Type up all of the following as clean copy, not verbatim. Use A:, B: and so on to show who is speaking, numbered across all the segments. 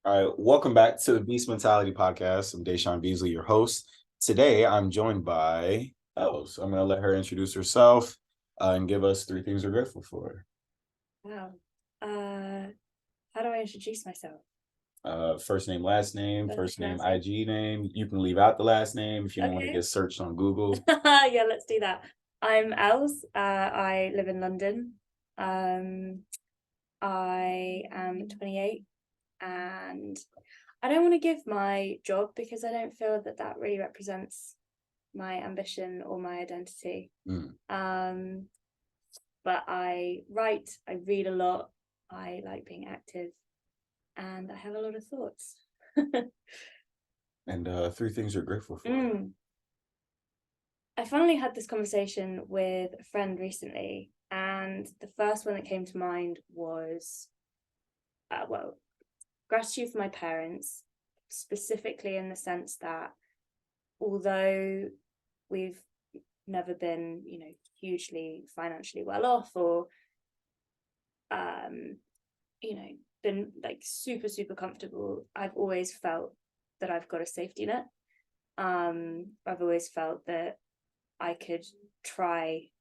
A: All right, welcome back to the Beast Mentality Podcast. I'm Deshaun Beasley, your host. Today, I'm joined by Els. I'm going to let her introduce herself and give us three things we're grateful for.
B: Wow. How do I introduce myself?
A: First name, last name, first name,
B: Last name.
A: IG name. You can leave out the last name if you don't want to
B: Okay.
A: get searched on Google.
B: Yeah, let's do that. I'm Els. I live in London. I am 28 and I don't want to give my job because I don't feel that that really represents my ambition or my identity.
A: Mm.
B: But I write, I read a lot, I like being active, and I have a lot of thoughts.
A: And three things you're grateful for.
B: I finally had this conversation with a friend recently, and the first one that came to mind was, gratitude for my parents, specifically in the sense that although we've never been, hugely financially well off or, been like super, super comfortable, I've always felt that I've got a safety net. I've always felt that I could try,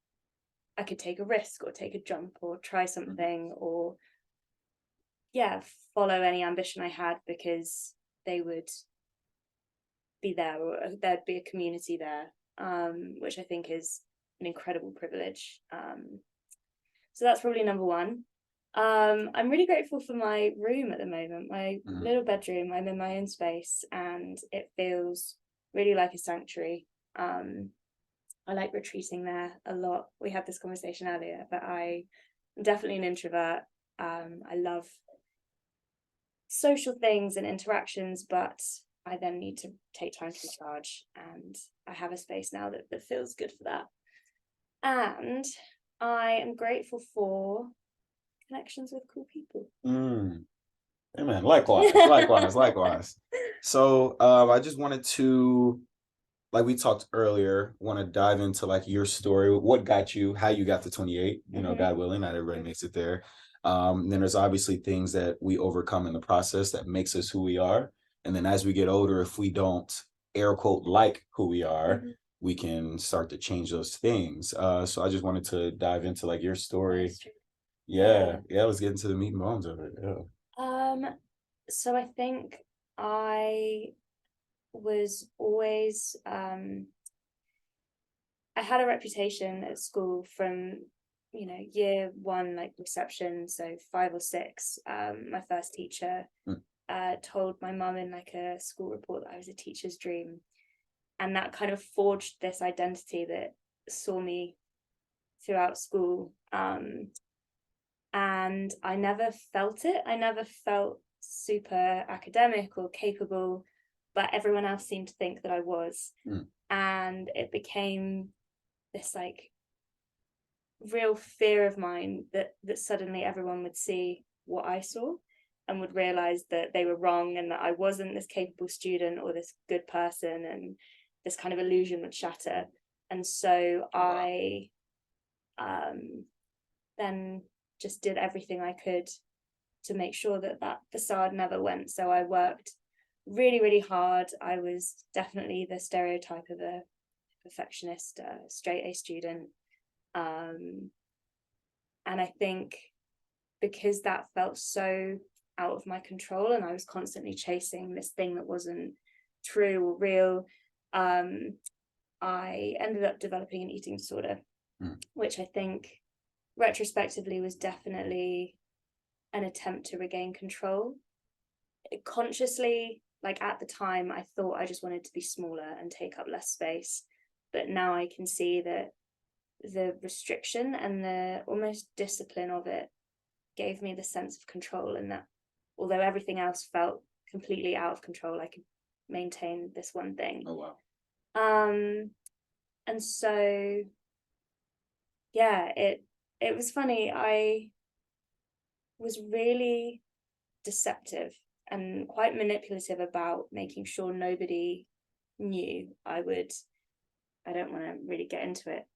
B: I could take a risk or take a jump or try something or, yeah, follow any ambition I had because they would be there or there'd be a community there, which I think is an incredible privilege. So that's probably number one. I'm really grateful for my room at the moment, my little bedroom. I'm in my own space and it feels really like a sanctuary. I like retreating there a lot. We had this conversation earlier, but I'm definitely an introvert. I love social things and interactions, but I then need to take time to recharge. And I have a space now that feels good for that. And I am grateful for connections with cool people.
A: Amen. Likewise. So I just wanted to, like we talked earlier, want to dive into like your story, what got you, how you got to 28, God willing, not everybody makes it there. Then there's obviously things that we overcome in the process that makes us who we are. And then as we get older, if we don't air quote like who we are, we can start to change those things. So I just wanted to dive into like your story. Yeah, let's get into the meat and bones of it.
B: So I think I was always I had a reputation at school from year one, like reception, so 5 or 6. My first teacher told my mum in like a school report that I was a teacher's dream, and that kind of forged this identity that saw me throughout school. And I never felt it. I never felt super academic or capable, but everyone else seemed to think that I was. And it became this like real fear of mine that suddenly everyone would see what I saw and would realize that they were wrong and that I wasn't this capable student or this good person, and this kind of illusion would shatter. And so I then just did everything I could to make sure that that facade never went. So I worked really, really hard. I was definitely the stereotype of a perfectionist, straight A student. And I think because that felt so out of my control and I was constantly chasing this thing that wasn't true or real, I ended up developing an eating disorder, which I think retrospectively was definitely an attempt to regain control. Consciously, like at the time, I thought I just wanted to be smaller and take up less space. But now I can see that the restriction and the almost discipline of it gave me the sense of control, and that although everything else felt completely out of control, I could maintain this one thing.
A: Oh, wow.
B: And so, yeah, it was funny. I was really deceptive and quite manipulative about making sure nobody knew. I don't want to really get into it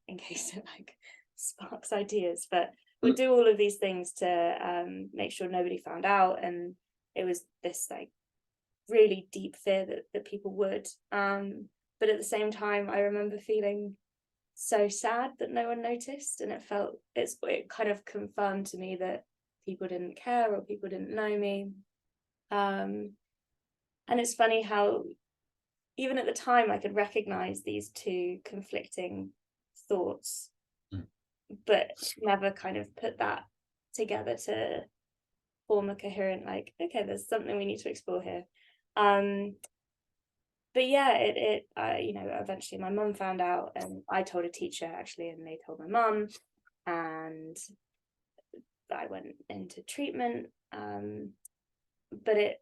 B: in case it like sparks ideas, but would do all of these things to make sure nobody found out. And it was this like really deep fear that people would. But at the same time, I remember feeling so sad that no one noticed, and it kind of confirmed to me that people didn't care or people didn't know me. And it's funny how even at the time I could recognize these two conflicting thoughts, but never kind of put that together to form a coherent, like, okay, there's something we need to explore here. But yeah, eventually my mum found out, and I told a teacher actually, and they told my mum, and I went into treatment. But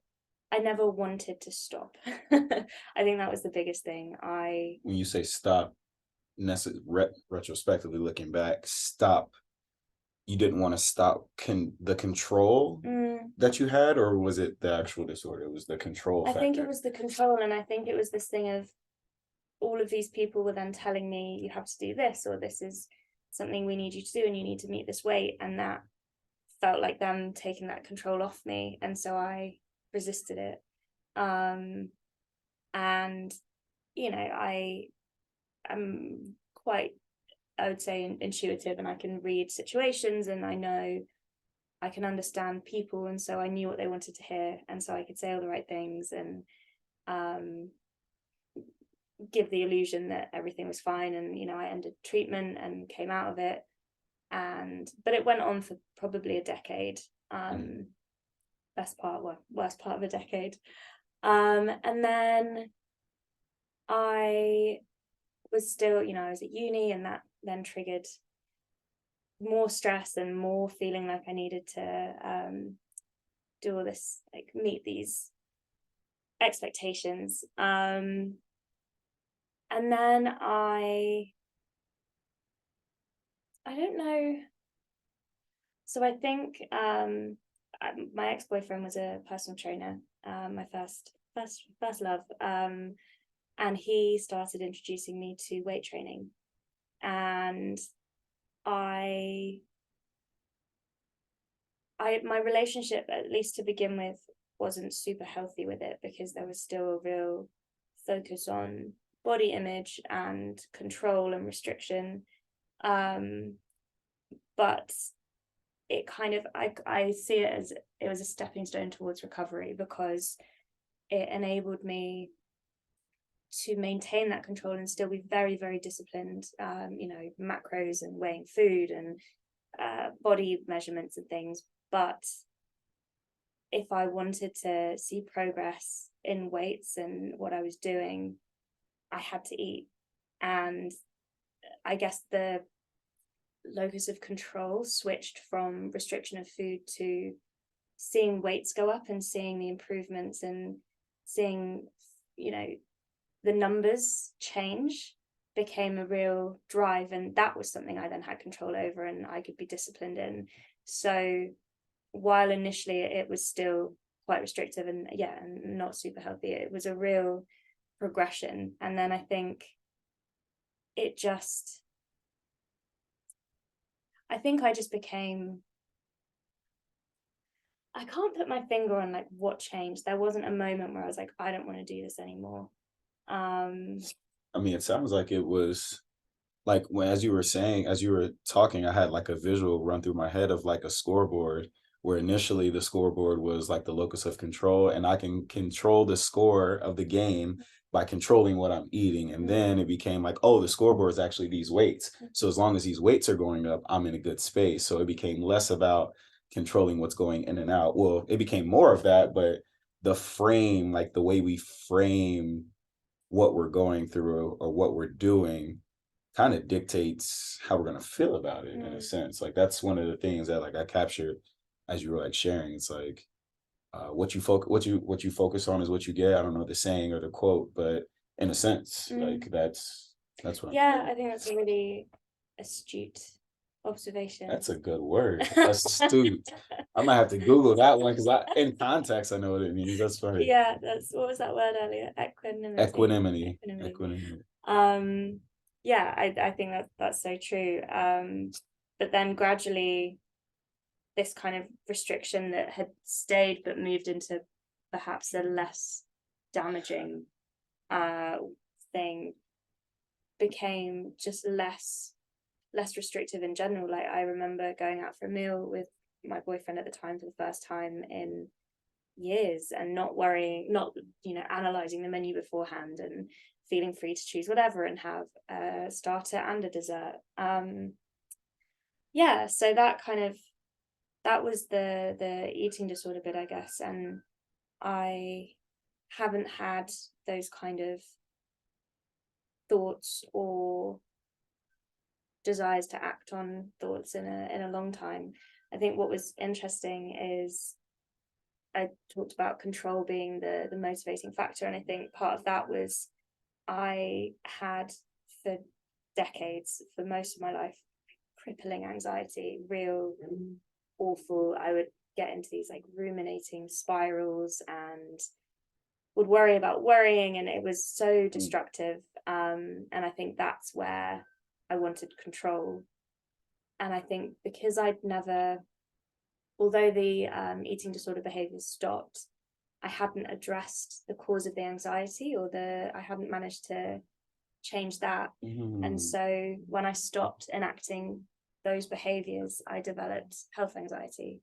B: I never wanted to stop. I think that was the biggest thing.
A: When you say stop, retrospectively looking back, stop, you didn't want to stop the control that you had, or was it the actual disorder? It was the control
B: I
A: factor.
B: think it was the control, and I think it was this thing of all of these people were then telling me, you have to do this, or this is something we need you to do, and you need to meet this weight, and that felt like them taking that control off me, and so I resisted it. And I am quite, I would say, intuitive, and I can read situations, and I know I can understand people, and so I knew what they wanted to hear, and so I could say all the right things, and give the illusion that everything was fine. And I ended treatment and came out of it, but it went on for probably a decade. Worst part of a decade. And then I was still, I was at uni, and that then triggered more stress and more feeling like I needed to do all this, like meet these expectations. And then I don't know. So I think my ex-boyfriend was a personal trainer, my first love, and he started introducing me to weight training, and my relationship, at least to begin with, wasn't super healthy with it, because there was still a real focus on body image and control and restriction. But it kind of, I see it as it was a stepping stone towards recovery, because it enabled me to maintain that control and still be very, very disciplined, macros and weighing food and body measurements and things. But if I wanted to see progress in weights and what I was doing, I had to eat. And I guess the locus of control switched from restriction of food to seeing weights go up and seeing the improvements and seeing, the numbers change, became a real drive. And that was something I then had control over and I could be disciplined in. So while initially it was still quite restrictive and not super healthy, it was a real progression. And then I think I just became, I can't put my finger on like what changed. There wasn't a moment where I was like, I don't want to do this anymore.
A: I mean, it sounds like it was like as you were talking, I had like a visual run through my head of like a scoreboard, where initially the scoreboard was like the locus of control, and I can control the score of the game by controlling what I'm eating. And then it became like, oh, the scoreboard is actually these weights. So as long as these weights are going up, I'm in a good space. So it became less about controlling what's going in and out. Well, it became more of that, but the frame, like the way we frame what we're going through or what we're doing, kind of dictates how we're going to feel about it in a sense. Like that's one of the things that like I captured as you were like sharing. It's like what you focus on is what you get. I don't know the saying or the quote, but in a sense, like that's what
B: I think that's a really astute observation.
A: That's a good word. Astute. I might have to Google that one, because in context I know what it means. That's funny.
B: Yeah, what was that word earlier? Equanimity. I think that's so true. But then gradually this kind of restriction that had stayed but moved into perhaps a less damaging thing became just less restrictive in general. Like, I remember going out for a meal with my boyfriend at the time for the first time in years, and not worrying, not, you know, analyzing the menu beforehand, and feeling free to choose whatever and have a starter and a dessert. Yeah, so that was the eating disorder bit, I guess. And I haven't had those kind of thoughts or desires to act on thoughts in a long time. I think what was interesting is I talked about control being the motivating factor, and I think part of that was I had for decades, for most of my life, crippling anxiety, real awful. I would get into these like ruminating spirals and would worry about worrying, and it was so destructive. And I think that's where I wanted control. And I think because I'd never, although the eating disorder behaviors stopped, I hadn't addressed the cause of the anxiety, or I hadn't managed to change that. And so when I stopped enacting those behaviors, I developed health anxiety.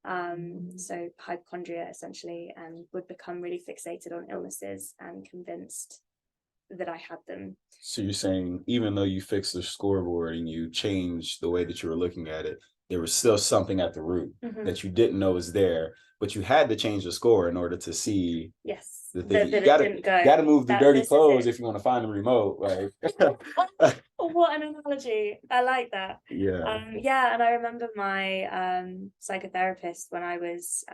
B: So hypochondria essentially, and would become really fixated on illnesses and convinced that I had them.
A: So you're saying even though you fixed the scoreboard and you changed the way that you were looking at it, there was still something at the root that you didn't know was there, but you had to change the score in order to see
B: Yes,
A: the thing.
B: that
A: You
B: it didn't go.
A: gotta move the dirty
B: This is
A: clothes
B: it.
A: if you want to find the remote. Like,
B: What an analogy. I like that.
A: yeah.
B: Yeah, and I remember my psychotherapist when I was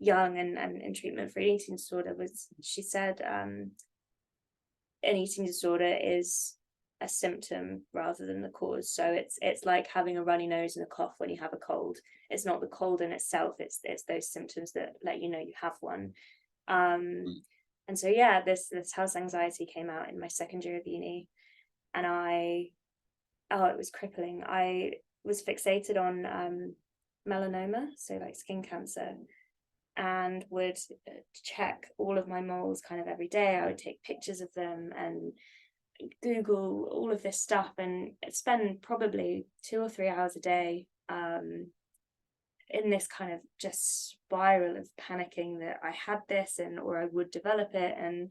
B: young and in treatment for eating disorder, she said an eating disorder is a symptom rather than the cause. So it's like having a runny nose and a cough when you have a cold. It's not the cold in itself, it's those symptoms that let you know you have one. And so yeah, this house anxiety came out in my second year of uni, and it was crippling. I was fixated on melanoma, so like skin cancer, and would check all of my moles kind of every day. I would take pictures of them and Google all of this stuff, and spend probably 2 or 3 hours a day in this kind of just spiral of panicking that I had this, and or I would develop it. And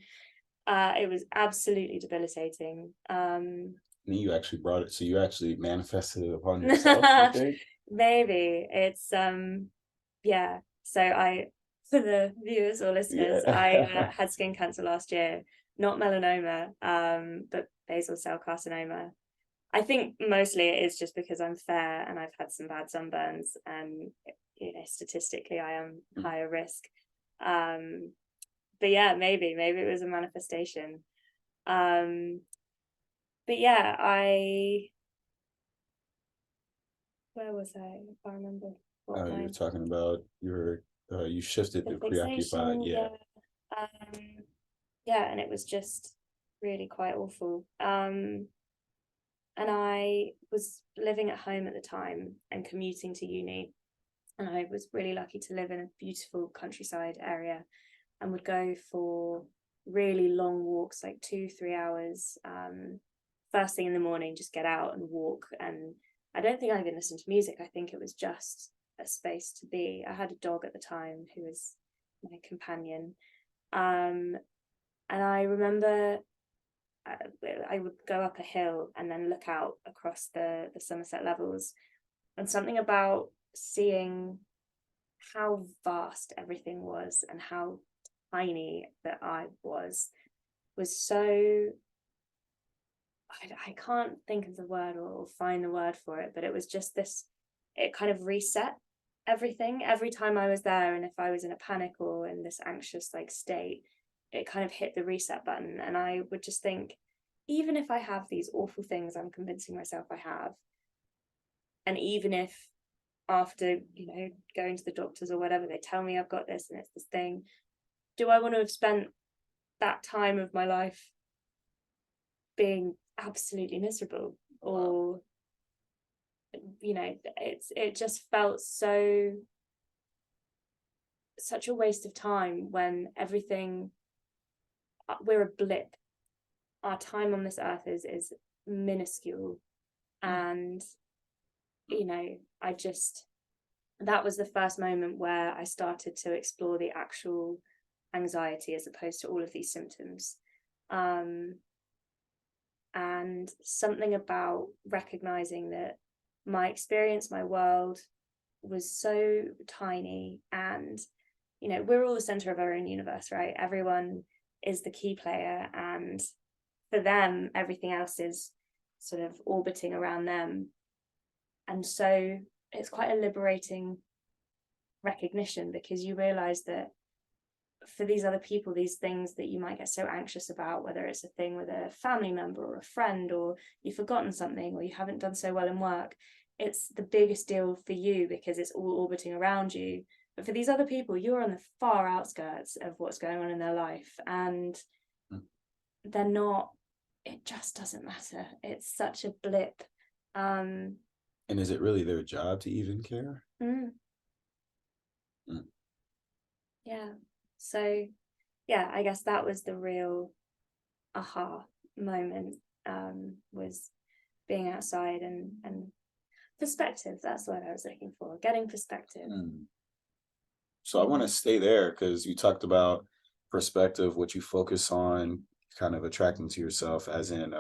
B: it was absolutely debilitating.
A: And you actually brought it, so you actually manifested it upon yourself, you think?
B: Maybe it's yeah. So for the viewers or listeners, I had skin cancer last year, not melanoma, but basal cell carcinoma. I think mostly it is just because I'm fair and I've had some bad sunburns, and you know, statistically I am higher risk. But yeah, maybe it was a manifestation. But yeah, where was I? If I remember what
A: You're talking about you shifted
B: the
A: to preoccupied.
B: fixation,
A: Yeah.
B: Yeah, and it was just really quite awful. And I was living at home at the time and commuting to uni, and I was really lucky to live in a beautiful countryside area, and would go for really long walks, like 2-3 hours, first thing in the morning, just get out and walk. And I don't think I even listened to music. I think it was just a space to be. I had a dog at the time who was my companion, and I remember I would go up a hill and then look out across the Somerset Levels, and something about seeing how vast everything was and how tiny that I was so, I can't think of the word or find the word for it, but it was just this, it kind of reset everything every time I was there. And if I was in a panic or in this anxious like state, it kind of hit the reset button. And I would just think, even if I have these awful things I'm convincing myself I have, and even if after, you know, going to the doctors or whatever, they tell me I've got this and it's this thing, do I want to have spent that time of my life being absolutely miserable? Or you know, it just felt such a waste of time when everything, we're a blip. Our time on this earth is minuscule. And, you know, that was the first moment where I started to explore the actual anxiety as opposed to all of these symptoms. And something about recognizing that my experience, my world was so tiny, and, you know, we're all the center of our own universe, right? Everyone is the key player, and for them, everything else is sort of orbiting around them. And so it's quite a liberating recognition, because you realize that for these other people, these things that you might get so anxious about, whether it's a thing with a family member or a friend, or you've forgotten something, or you haven't done so well in work, it's the biggest deal for you because it's all orbiting around you. But for these other people, you're on the far outskirts of what's going on in their life, and they're not, it just doesn't matter. It's such a blip.
A: And is it really their job to even care?
B: Yeah. So yeah, I guess that was the real aha moment, was being outside and perspective. That's what I was looking for, getting perspective.
A: So I want to stay there, because you talked about perspective, what you focus on, kind of attracting to yourself, as in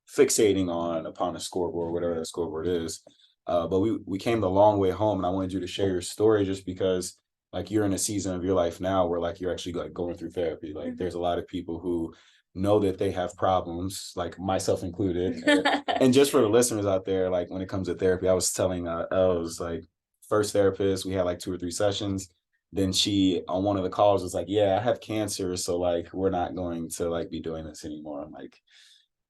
A: fixating on upon a scoreboard, whatever that scoreboard is. But we came the long way home, and I wanted you to share your story, just because like you're in a season of your life now where like you're actually like going through therapy. Like there's a lot of people who know that they have problems, like myself included. And just for the listeners out there, like when it comes to therapy, I was telling Els, like, first therapist, we had like 2 or 3 sessions. Then she, on one of the calls, was like, yeah, I have cancer, so like we're not going to like be doing this anymore. I'm like,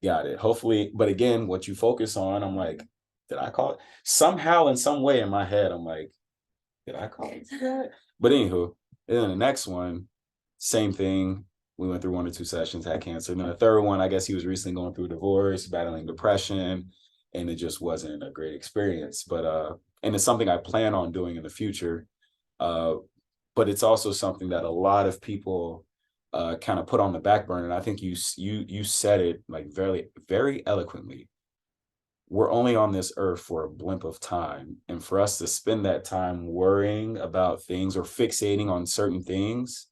A: got it. Hopefully, but again, what you focus on, I'm like, did I call it? Somehow, in some way in my head, I'm like, did I call it that? But anywho, and then the next one, same thing. We went through 1 or 2 sessions, had cancer. And then the third one, I guess he was recently going through a divorce, battling depression, and it just wasn't a great experience. But and it's something I plan on doing in the future. Uh, but it's also something that a lot of people kind of put on the back burner. And I think you said it like very, very eloquently. We're only on this earth for a blimp of time. And for us to spend that time worrying about things or fixating on certain things,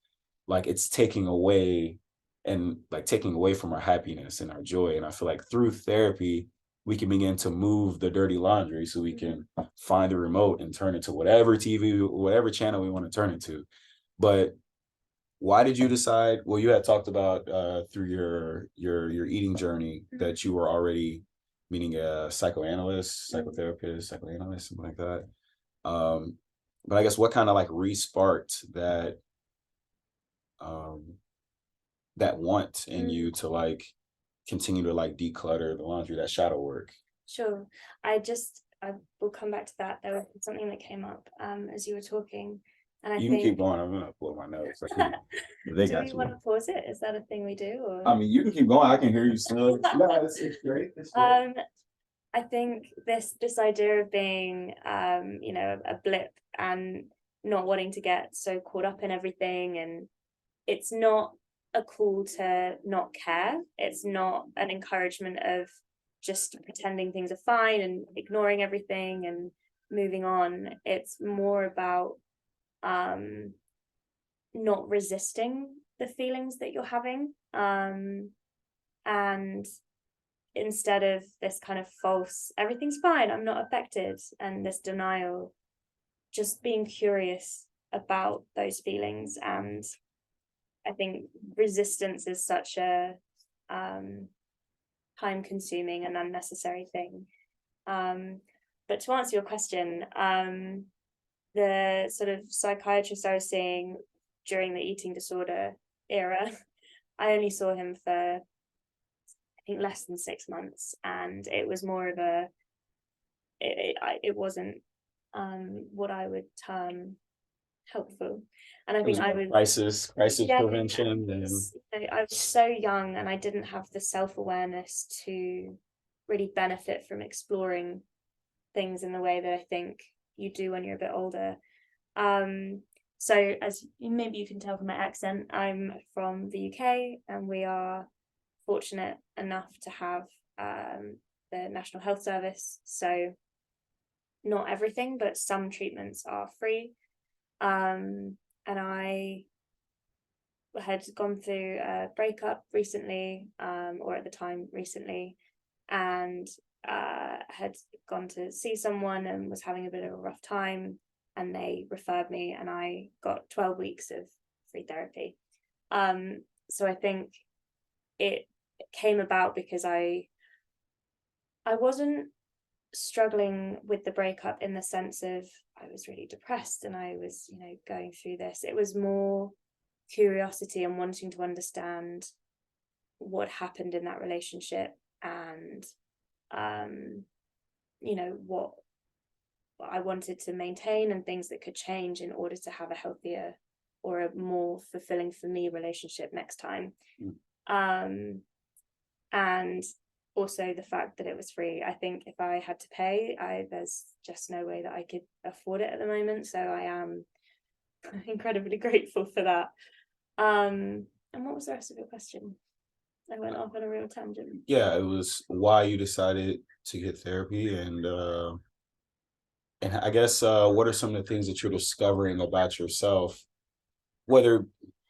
A: like it's taking away, and like taking away from our happiness and our joy. And I feel like through therapy, we can begin to move the dirty laundry, so we can find the remote and turn it to whatever TV, whatever channel we want to turn it to. But why did you decide? Well, you had talked about through your eating journey that you were already meeting a psychoanalyst, psychotherapist, psychoanalyst, something like that. But I guess what kind of like re-sparked um, that want in you to like continue to like declutter the laundry, that shadow work?
B: Sure. I will come back to that. There was something that came up as you were talking, and I
A: You can keep going. I'm gonna pull my notes. They
B: do
A: got
B: we
A: you.
B: want to pause it? Is that a thing we do? Or
A: I mean, you can keep going. I can hear you still. No, it's great. It's great.
B: I think this idea of being you know, a blip and not wanting to get so caught up in everything, and it's not a call to not care. It's not an encouragement of just pretending things are fine and ignoring everything and moving on. It's more about not resisting the feelings that you're having, and instead of this kind of false everything's fine, I'm not affected, and this denial, just being curious about those feelings. And I think resistance is such a time consuming and unnecessary thing. But to answer your question, the sort of psychiatrist I was seeing during the eating disorder era, I only saw him for, I think, less than 6 months, and it was more of a, it wasn't what I would term helpful. And I think I was
A: crisis
B: yeah,
A: prevention. And
B: I was so young, and I didn't have the self-awareness to really benefit from exploring things in the way that I think you do when you're a bit older. So as maybe you can tell from my accent, I'm from the UK, and we are fortunate enough to have the National Health Service. So not everything, but some treatments are free. And I had gone through a breakup recently, or at the time recently, and had gone to see someone and was having a bit of a rough time, and they referred me, and I got 12 weeks of free therapy. So I think it came about because I wasn't struggling with the breakup in the sense of I was really depressed and I was, going through this. It was more curiosity and wanting to understand what happened in that relationship, and what I wanted to maintain and things that could change in order to have a healthier or a more fulfilling for me relationship next time. And also the fact that it was free. I think if I had to pay, there's just no way that I could afford it at the moment. So I am incredibly grateful for that. And what was the rest of your question? I went off on a real tangent.
A: Yeah, it was why you decided to get therapy, and I guess what are some of the things that you're discovering about yourself? Whether,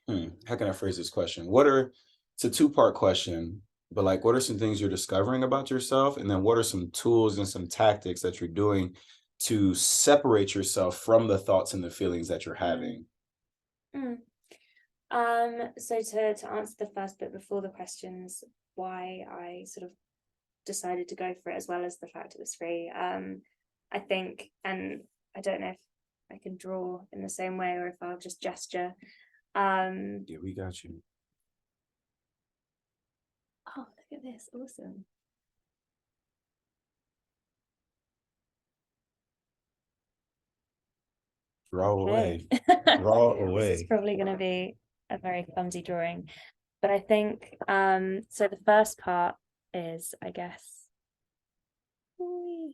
A: how can I phrase this question? It's a two-part question, but like, what are some things you're discovering about yourself? And then what are some tools and some tactics that you're doing to separate yourself from the thoughts and the feelings that you're having?
B: Mm. So to answer the first bit before the questions, why I sort of decided to go for it, as well as the fact it was free. I think, and I don't know if I can draw in the same way or if I'll just gesture.
A: Yeah, we got you.
B: Oh, look at this. Awesome.
A: Draw away.
B: Okay.
A: Draw
B: This is
A: away.
B: probably going to be a very clumsy drawing, but I think so the first part is, I guess,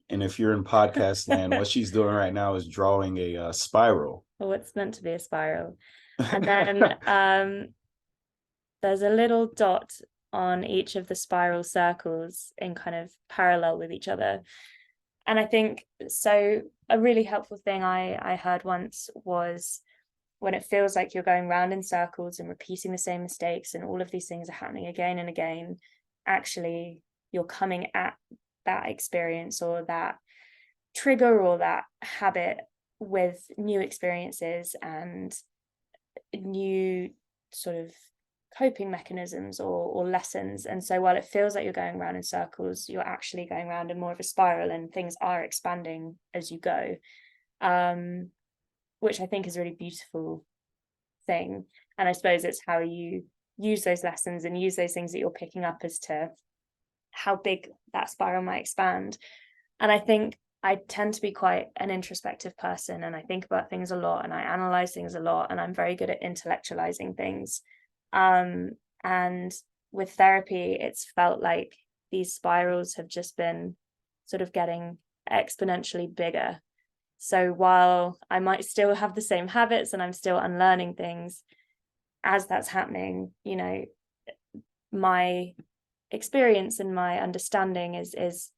A: And if you're in podcast land, what she's doing right now is drawing a spiral.
B: what's meant to be a spiral. And then there's a little dot on each of the spiral circles in kind of parallel with each other. And I think so a really helpful thing I heard once was, when it feels like you're going round in circles and repeating the same mistakes and all of these things are happening again and again, actually you're coming at that experience or that trigger or that habit with new experiences and new sort of coping mechanisms or lessons. And so while it feels like you're going around in circles, you're actually going around in more of a spiral, and things are expanding as you go, which I think is a really beautiful thing. And I suppose it's how you use those lessons and use those things that you're picking up as to how big that spiral might expand. And I think I tend to be quite an introspective person, and I think about things a lot and I analyze things a lot, and I'm very good at intellectualizing things. And with therapy, it's felt like these spirals have just been sort of getting exponentially bigger. So while I might still have the same habits and I'm still unlearning things, as that's happening, my experience and my understanding is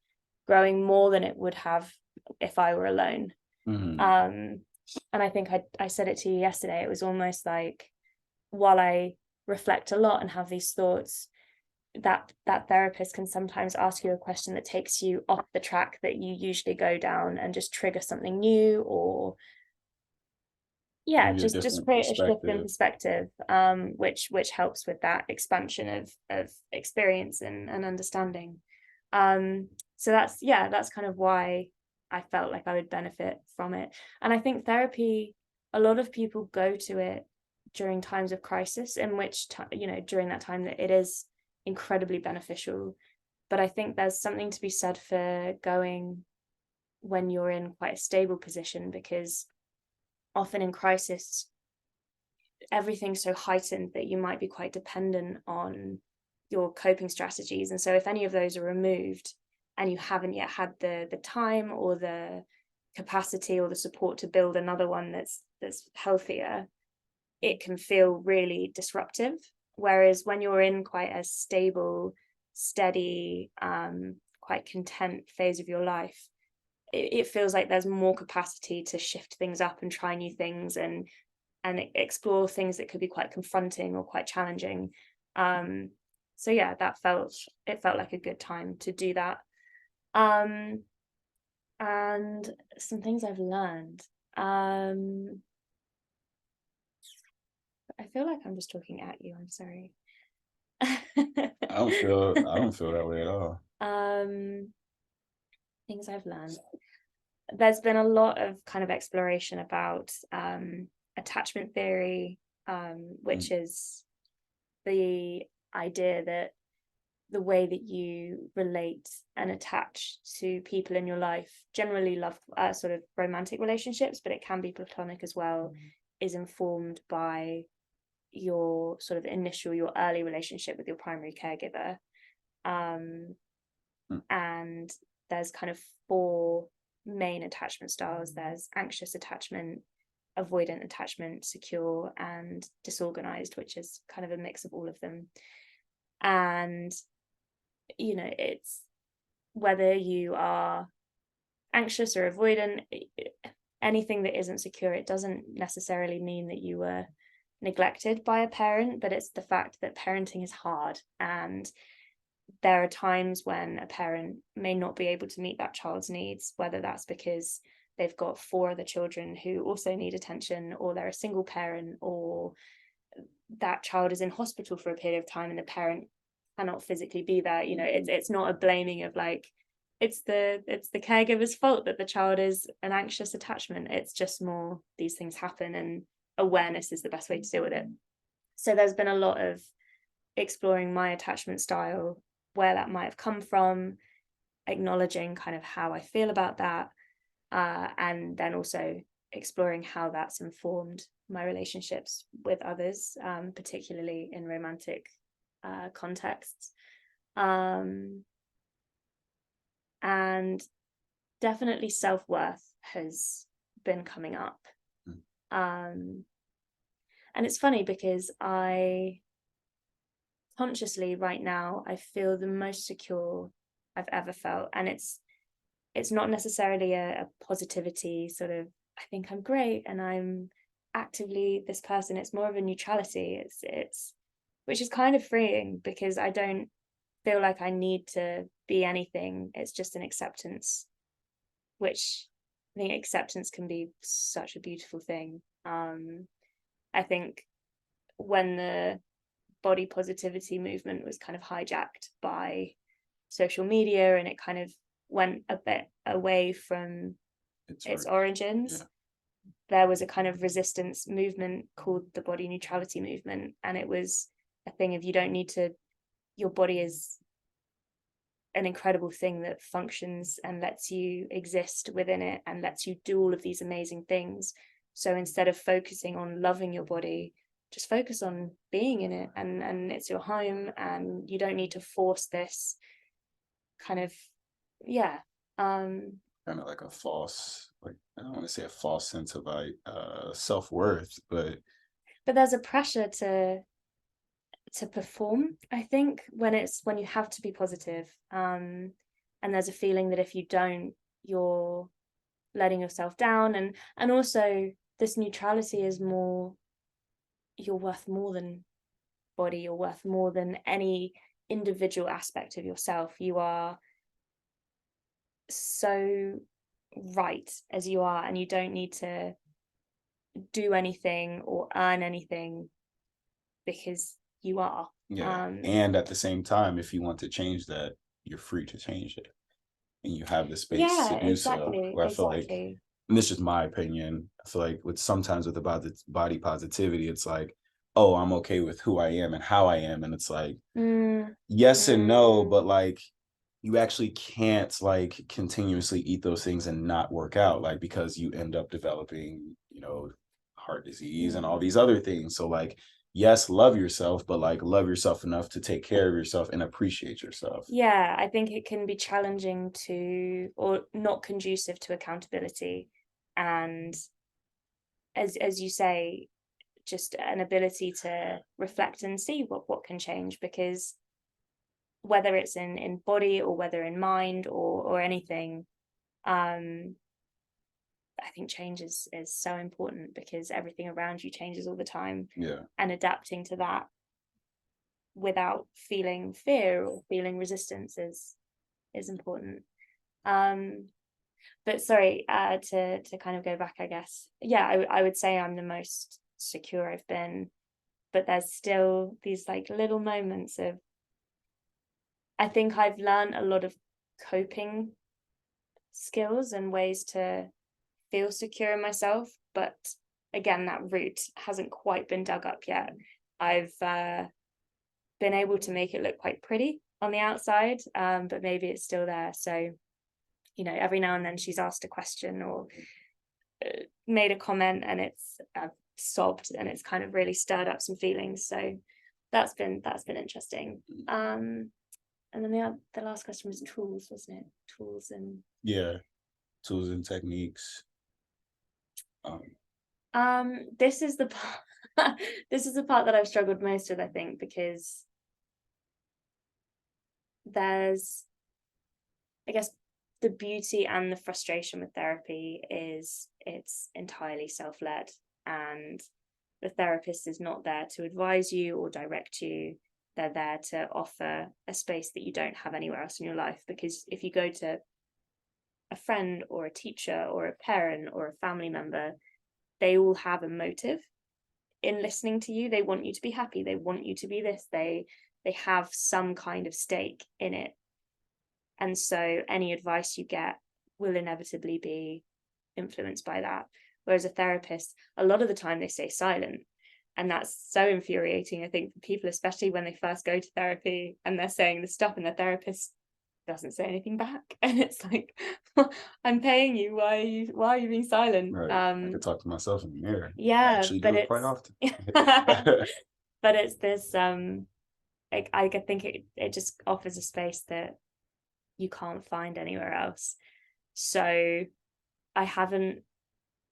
B: growing more than it would have if I were alone. And I think I said it to you yesterday. It was almost like, while I reflect a lot and have these thoughts, that therapist can sometimes ask you a question that takes you off the track that you usually go down and just trigger something new, or just create a shift in perspective, which helps with that expansion of experience and understanding. So that's kind of why I felt like I would benefit from it. And I think therapy, a lot of people go to it during times of crisis, in which during that time that it is incredibly beneficial. But I think there's something to be said for going when you're in quite a stable position, because often in crisis everything's so heightened that you might be quite dependent on your coping strategies. And so if any of those are removed, and you haven't yet had the time or the capacity or the support to build another one that's healthier, it can feel really disruptive. Whereas when you're in quite a stable, steady, quite content phase of your life, it feels like there's more capacity to shift things up and try new things, and explore things that could be quite confronting or quite challenging. So yeah, it felt like a good time to do that. Um, and some things I've learned. I feel like I'm just talking at you. I'm sorry.
A: I don't feel that way at all.
B: Things I've learned. There's been a lot of kind of exploration about attachment theory, which is the idea that the way that you relate and attach to people in your life, generally love, sort of romantic relationships, but it can be platonic as well, is informed by your sort of your early relationship with your primary caregiver. And there's kind of 4 main attachment styles. There's anxious attachment, avoidant attachment, secure, and disorganized, which is kind of a mix of all of them. And it's whether you are anxious or avoidant, anything that isn't secure, it doesn't necessarily mean that you were neglected by a parent, but it's the fact that parenting is hard, and there are times when a parent may not be able to meet that child's needs, whether that's because they've got 4 other children who also need attention, or they're a single parent, or that child is in hospital for a period of time and the parent cannot physically be there. It's not a blaming of like it's the caregiver's fault that the child is an anxious attachment. It's just more these things happen, and awareness is the best way to deal with it. So there's been a lot of exploring my attachment style, where that might have come from, acknowledging kind of how I feel about that, and then also exploring how that's informed my relationships with others, particularly in romantic contexts. And definitely self-worth has been coming up. And it's funny because I consciously right now, I feel the most secure I've ever felt. And it's not necessarily a positivity sort of, I think I'm great and I'm actively this person. It's more of a neutrality. It's which is kind of freeing, because I don't feel like I need to be anything. It's just an acceptance, which I think acceptance can be such a beautiful thing. I think when the body positivity movement was kind of hijacked by social media and it kind of went a bit away from its origins, there was a kind of resistance movement called the body neutrality movement, and it was a thing of, you don't need to, your body is an incredible thing that functions and lets you exist within it and lets you do all of these amazing things. So instead of focusing on loving your body, just focus on being in it, and it's your home, and you don't need to force this kind of
A: kind of like a false, like, I don't want to say a false sense of like self-worth, but
B: there's a pressure to perform, I think, when you have to be positive, and there's a feeling that if you don't, you're letting yourself down, and also this neutrality is more, you're worth more than body, you're worth more than any individual aspect of yourself. You are so right as you are, and you don't need to do anything or earn anything, because you are.
A: And at the same time, if you want to change that, you're free to change it, and you have the space to do so. Where I feel like, and this is my opinion, I feel like sometimes with about the body positivity, it's like, oh, I'm okay with who I am and how I am, and it's like, yes and no, but like, you actually can't like continuously eat those things and not work out, like, because you end up developing, heart disease and all these other things. So like, yes, love yourself, but like love yourself enough to take care of yourself and appreciate yourself.
B: Yeah, I think it can be challenging to, or not conducive to accountability. And as you say, just an ability to reflect and see what can change, because whether it's in body or whether in mind or anything, um I think change is so important, because everything around you changes all the time,
A: Yeah.
B: and adapting to that without feeling fear or feeling resistance is important. um but sorry, to kind of go back, I guess, yeah, I would say I'm the most secure I've been, but there's still these like little moments of, I think I've learned a lot of coping skills and ways to feel secure in myself, but again, that root hasn't quite been dug up yet. I've been able to make it look quite pretty on the outside, but maybe it's still there. So, every now and then she's asked a question or made a comment, and it's sobbed, and it's kind of really stirred up some feelings. So that's been interesting. And then the last question was tools, wasn't it? Tools and
A: Yeah. Tools and techniques.
B: this is the part this is the part that I've struggled most with, I think, because there's, I guess, the beauty and the frustration with therapy is it's entirely self-led, and the therapist is not there to advise you or direct you. They're there to offer a space that you don't have anywhere else in your life, because if you go to a friend or a teacher or a parent or a family member, they all have a motive in listening to you. They want you to be happy, they want you to be this, they have some kind of stake in it, and so any advice you get will inevitably be influenced by that. Whereas a therapist, a lot of the time they stay silent, and that's so infuriating, I think, for people, especially when they first go to therapy and they're saying the stuff and the therapist doesn't say anything back. And it's like, I'm paying you, why are you being silent?
A: Right. I could talk to myself in the mirror. I
B: Yeah,
A: actually
B: but
A: do it quite
B: it's
A: often.
B: but it's this, I think it just offers a space that you can't find anywhere else. So I haven't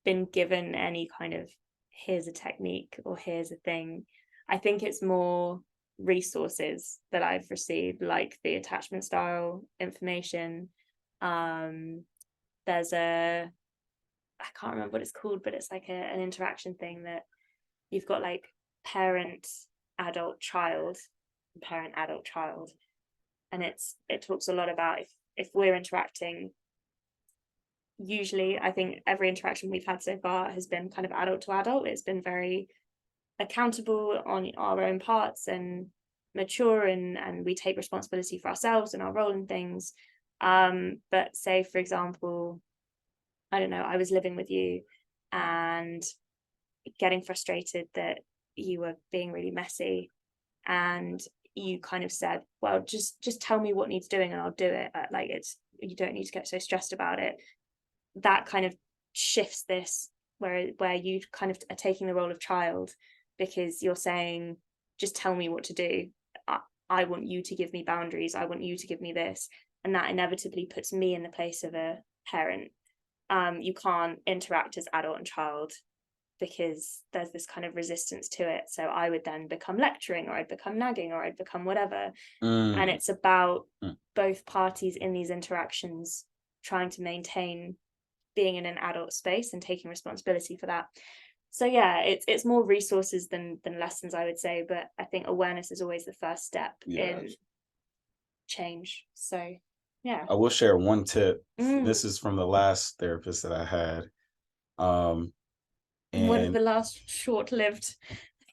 B: been given any kind of, here's a technique or here's a thing. I think it's more resources that I've received, like the attachment style information. um there's a, I can't remember what it's called, but it's like an interaction thing that you've got, like parent adult child, parent adult child, and it talks a lot about if we're interacting. Usually, I think every interaction we've had so far has been kind of adult to adult. It's been very accountable on our own parts and mature, and we take responsibility for ourselves and our role in things. But say, for example, I don't know, I was living with you and getting frustrated that you were being really messy, and you kind of said, well, just tell me what needs doing and I'll do it. Like, it's, you don't need to get so stressed about it. That kind of shifts this, where you kind of are taking the role of child, because you're saying, just tell me what to do. I want you to give me boundaries, I want you to give me this. And that inevitably puts me in the place of a parent. You can't interact as adult and child, because there's this kind of resistance to it. So I would then become lecturing, or I'd become nagging, or I'd become whatever. And
A: Mm.
B: it's about both parties in these interactions trying to maintain being in an adult space and taking responsibility for that. So yeah, it's more resources than lessons, I would say, but I think awareness is always the first step in change. So yeah.
A: I will share one tip.
B: Mm.
A: This is from the last therapist that I had.
B: What did
A: And
B: the last short-lived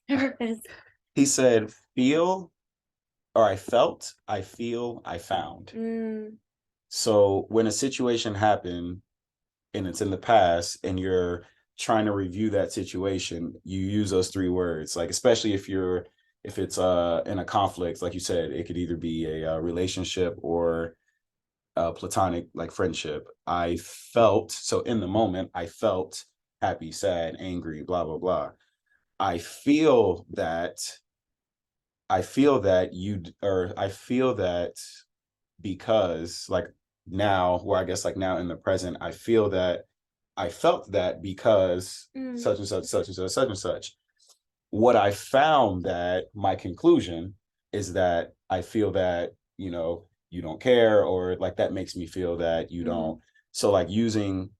B: therapist?
A: he said, feel, or I felt, I feel, I found. So when a situation happened and it's in the past and you're trying to review that situation, you use those three words. Like, especially if it's in a conflict, like you said, it could either be a relationship or platonic, like friendship. I felt, so in the moment I felt happy, sad, angry, blah blah blah. I feel that I feel that because like now, where I guess like now in the present, I feel that I felt that because
B: Mm.
A: such and such, such and such, such and such. What I found that my conclusion is that I feel that, you don't care, or like that makes me feel that you
B: Mm-hmm.
A: don't. So like using,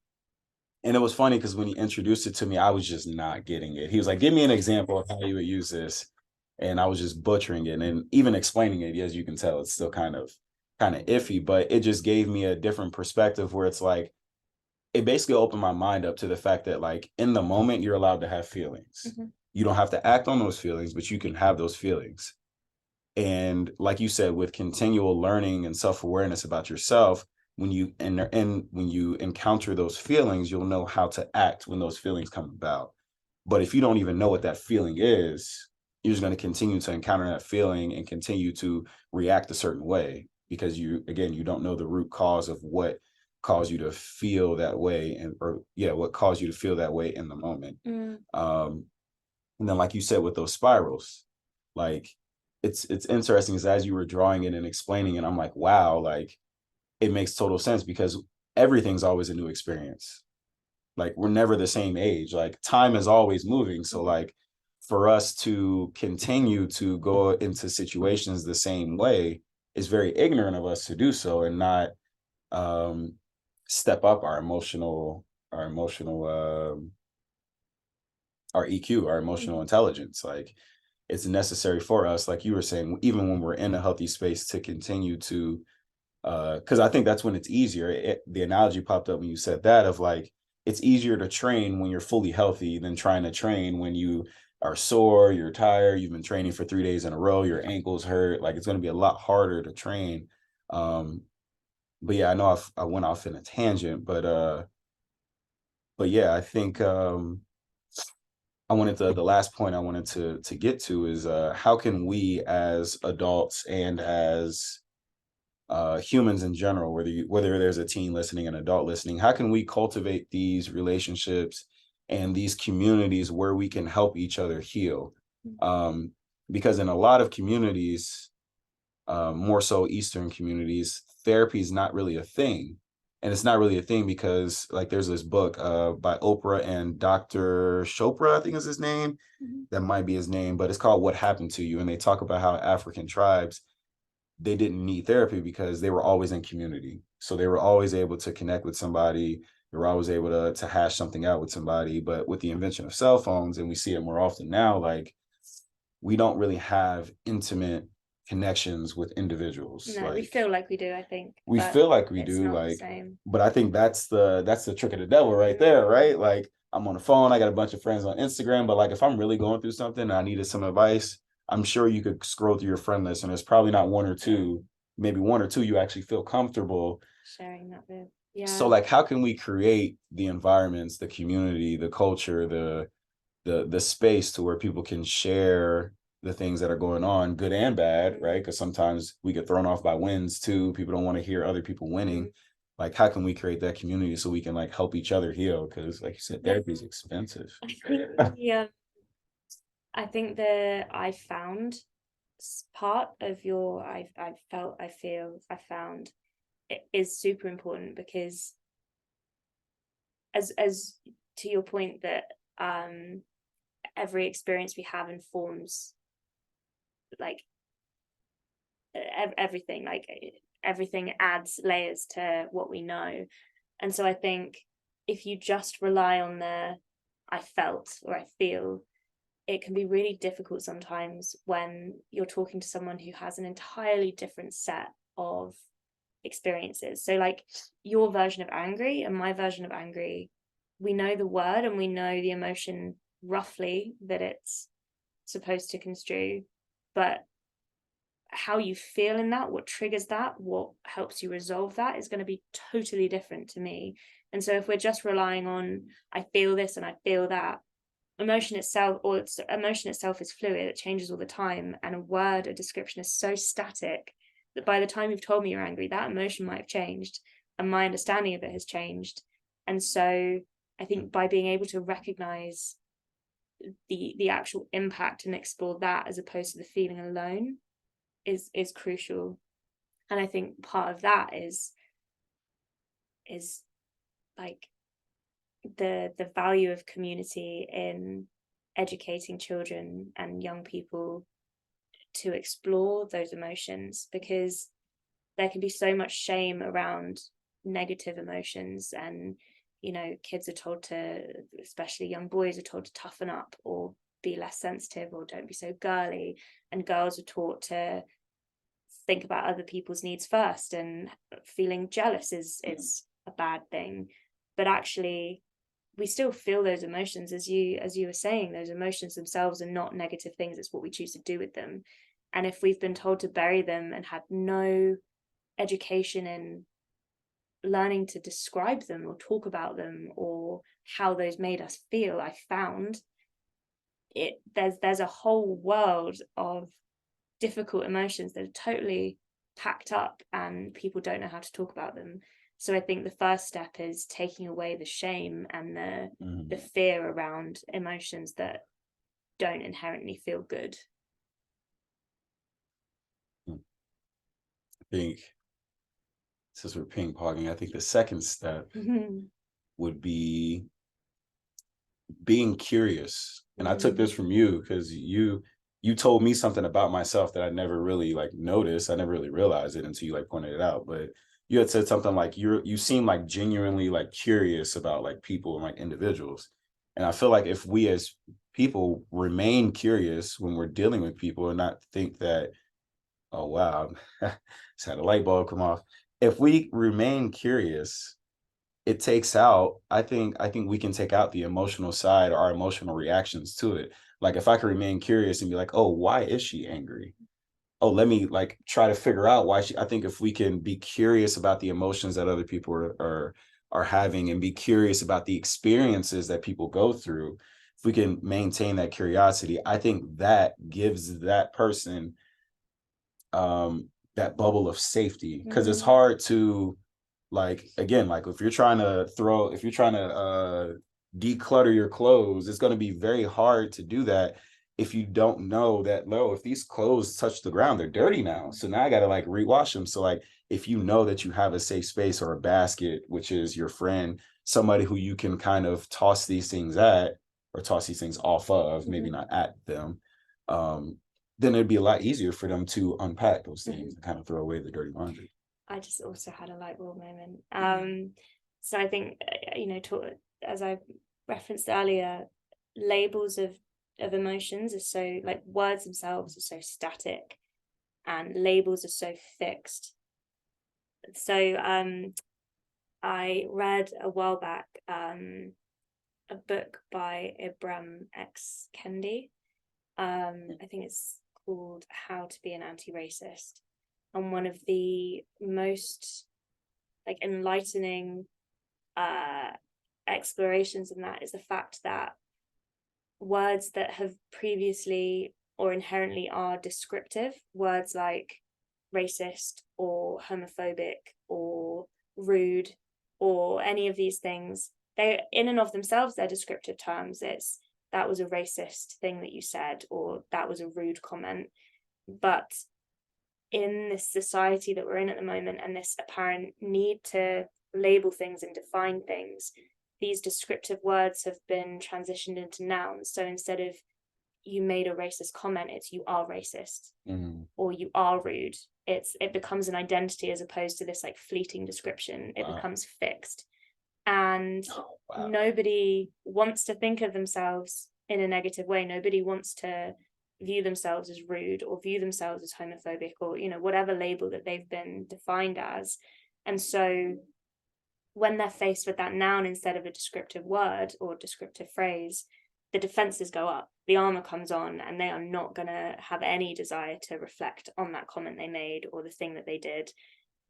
A: and it was funny because when he introduced it to me, I was just not getting it. He was like, give me an example of how you would use this. And I was just butchering it. And even explaining it, as you can tell, it's still kind of iffy, but it just gave me a different perspective where it's like, it basically opened my mind up to the fact that like in the moment you're allowed to have feelings.
B: Mm-hmm.
A: You don't have to act on those feelings, but you can have those feelings. And like you said, with continual learning and self-awareness about yourself, when you encounter those feelings, you'll know how to act when those feelings come about. But if you don't even know what that feeling is, you're just going to continue to encounter that feeling and continue to react a certain way because you don't know the root cause of what caused you to feel that way, what caused you to feel that way in the moment.
B: Mm.
A: And then, like you said, with those spirals, like it's interesting as you were drawing it and explaining it, I'm like, wow, like it makes total sense because everything's always a new experience. Like we're never the same age. Like time is always moving. So
B: Mm-hmm.
A: like for us to continue to go into situations the same way is very ignorant of us to do so and not um step up our emotional our EQ, our emotional
B: Mm-hmm.
A: intelligence. Like it's necessary for us, like you were saying, even when we're in a healthy space to continue to because I think that's when it's easier. The analogy popped up when you said that of like it's easier to train when you're fully healthy than trying to train when you are sore, you're tired, you've been training for 3 days in a row, your ankles hurt. Like it's going to be a lot harder to train. Um, but yeah, I know I went off in a tangent, but yeah, I think the last point I wanted to get to is how can we as adults and as humans in general, whether there's a teen listening, an adult listening, how can we cultivate these relationships and these communities where we can help each other heal? Um, because in a lot of communities, more so Eastern communities, therapy is not really a thing. And it's not really a thing because like there's this book by Oprah and Dr. Chopra, I think is his name.
B: Mm-hmm.
A: That might be his name, but it's called What Happened to You. And they talk about how African tribes, they didn't need therapy because they were always in community. So they were always able to connect with somebody. They were always able to hash something out with somebody. But with the invention of cell phones, and we see it more often now, like we don't really have intimate connections with individuals.
B: No, we
A: Like
B: feel like we do, I think,
A: we
B: but
A: feel like we
B: it's
A: do,
B: not the
A: like,
B: same.
A: but I think that's the trick of the devil right there, right? Like I'm on the phone, I got a bunch of friends on Instagram, but like if I'm really going through something and I needed some advice, I'm sure you could scroll through your friend list and there's probably not one or two, maybe one or two you actually feel comfortable.
B: Sharing that with,
A: So
B: yeah.
A: like how can we create the environments, the community, the culture, the space to where people can share the things that are going on, good and bad, right? Because sometimes we get thrown off by wins too. People don't want to hear other people winning. Like, how can we create that community so we can like help each other heal? Because, like you said,
B: Yeah.
A: therapy is expensive.
B: I think I think the I found part of your I felt I feel I found it is super important because as to your point that every experience we have informs like everything, like everything adds layers to what we know. And so I think if you just rely on the I felt or I feel, it can be really difficult sometimes when you're talking to someone who has an entirely different set of experiences. So like your version of angry and my version of angry, we know the word and we know the emotion roughly that it's supposed to construe, but how you feel in that, what triggers that, what helps you resolve that is going to be totally different to me. And so if we're just relying on I feel this and I feel that, emotion itself is fluid, it changes all the time, and a description is so static that by the time you've told me you're angry, that emotion might have changed and my understanding of it has changed. And so I think by being able to recognize the actual impact and explore that as opposed to the feeling alone is crucial. And I think part of that is like the value of community in educating children and young people to explore those emotions, because there can be so much shame around negative emotions. And kids are told to, especially young boys, are told to toughen up or be less sensitive or don't be so girly, and girls are taught to think about other people's needs first, and feeling jealous is a bad thing. But actually we still feel those emotions, as you were saying. Those emotions themselves are not negative things, it's what we choose to do with them. And if we've been told to bury them and had no education in learning to describe them or talk about them or how those made us feel, I found there's a whole world of difficult emotions that are totally packed up and people don't know how to talk about them. So I think the first step is taking away the shame and the fear around emotions that don't inherently feel good.
A: I think, since we're ping-ponging, I think the second step would be being curious. And I took this from you because you told me something about myself that I never really like noticed. I never really realized it until you like pointed it out. But you had said something like you seem like genuinely like curious about like people and like individuals. And I feel like if we as people remain curious when we're dealing with people and not think that, oh wow, just had a light bulb come off. If we remain curious, it takes out, I think we can take out the emotional side, our emotional reactions to it. Like if I could remain curious and be like, oh, why is she angry? Oh, let me like try to figure out why she. I think if we can be curious about the emotions that other people are having, and be curious about the experiences that people go through, if we can maintain that curiosity, I think that gives that person that bubble of safety. Because it's hard to, like, again, like if you're trying to declutter your clothes, it's going to be very hard to do that if you don't know that, no, if these clothes touch the ground, they're dirty now, so now I got to like rewash them. So like if you know that you have a safe space or a basket, which is your friend, somebody who you can kind of toss these things at, or toss these things off of, maybe not at them, then it'd be a lot easier for them to unpack those things and kind of throw away the dirty laundry.
B: I just also had a light bulb moment. So I think, as I referenced earlier, labels of emotions are so, like, words themselves are so static and labels are so fixed. So I read a while back a book by Ibram X. Kendi. I think it's called How to Be an Anti-Racist. And one of the most like enlightening explorations in that is the fact that words that have previously or inherently are descriptive, words like racist or homophobic or rude or any of these things, they in and of themselves, they're descriptive terms. It's that was a racist thing that you said, or that was a rude comment. But in this society that we're in at the moment, and this apparent need to label things and define things, these descriptive words have been transitioned into nouns. So instead of you made a racist comment, it's you are racist, or you are rude. It becomes an identity as opposed to this like fleeting description. It becomes fixed. And nobody wants to think of themselves in a negative way. Nobody wants to view themselves as rude or view themselves as homophobic, or whatever label that they've been defined as. And so when they're faced with that noun instead of a descriptive word or descriptive phrase, the defenses go up, the armor comes on, and they are not going to have any desire to reflect on that comment they made or the thing that they did.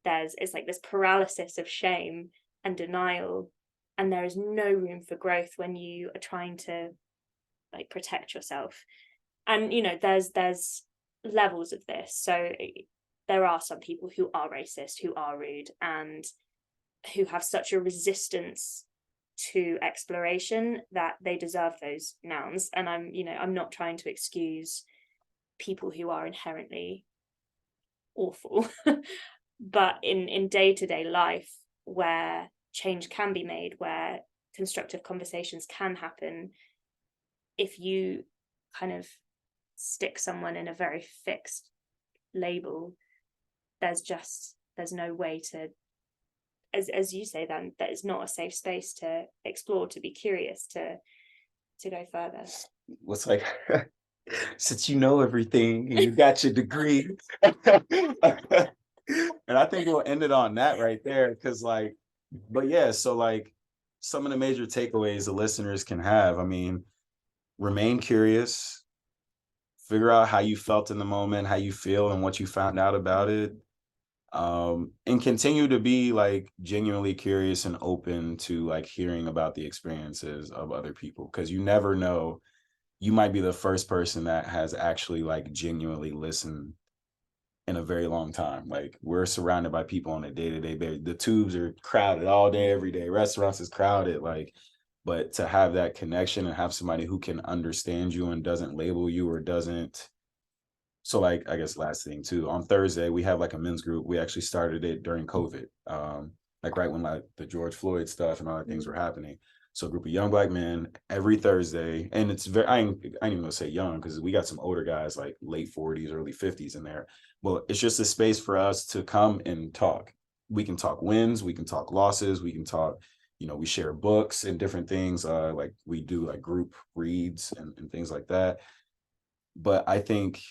B: It's like this paralysis of shame and denial, and there is no room for growth when you are trying to like protect yourself. And there's levels of this. So there are some people who are racist, who are rude, and who have such a resistance to exploration, that they deserve those nouns. And I'm not trying to excuse people who are inherently awful, but in day-to-day life, where change can be made, where constructive conversations can happen, if you kind of stick someone in a very fixed label, there's no way to, as you say, then that is not a safe space to explore, to be curious, to go further.
A: What's like, since you know everything and you got your degree. And I think we'll end it on that right there, because like, but yeah, so like some of the major takeaways the listeners can have, I mean, remain curious, figure out how you felt in the moment, how you feel and what you found out about it. And continue to be like genuinely curious and open to like hearing about the experiences of other people, because you never know, you might be the first person that has actually like genuinely listened in a very long time. Like, we're surrounded by people on a day-to-day basis. The tubes are crowded all day, every day. Restaurants is crowded. Like, but to have that connection and have somebody who can understand you and doesn't label you or doesn't. So like, I guess last thing too, on Thursday, we have like a men's group. We actually started it during COVID. Like right when like the George Floyd stuff and other things were happening. So a group of young Black men every Thursday, and it's very, I ain't even gonna say young, because we got some older guys like late 40s, early 50s in there. Well, it's just a space for us to come and talk. We can talk wins, we can talk losses, we can talk, we share books and different things. Like we do like group reads and things like that. But I think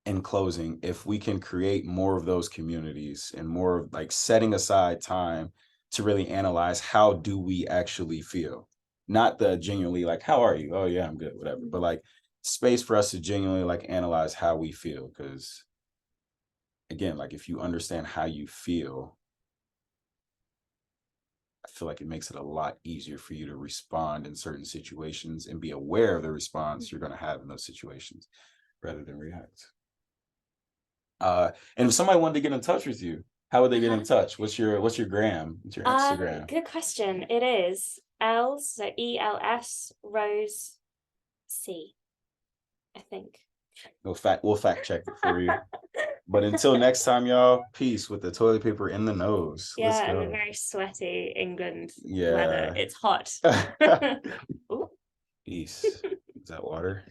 A: in closing, if we can create more of those communities and more of like setting aside time to really analyze how do we actually feel, not the genuinely like, how are you? Oh yeah, I'm good, whatever. But like space for us to genuinely like analyze how we feel. Because again, like if you understand how you feel, I feel like it makes it a lot easier for you to respond in certain situations and be aware of the response you're going to have in those situations rather than react. And if somebody wanted to get in touch with you, how would they get in touch? What's your gram? What's your Instagram?
B: Good question. It is Els, so ELS Rose C, I think.
A: We'll fact check it for you. But until next time, y'all, peace with the toilet paper in the nose. Let's
B: Yeah,
A: go.
B: and the very sweaty England
A: Yeah.
B: weather. It's hot.
A: Peace. Is that water?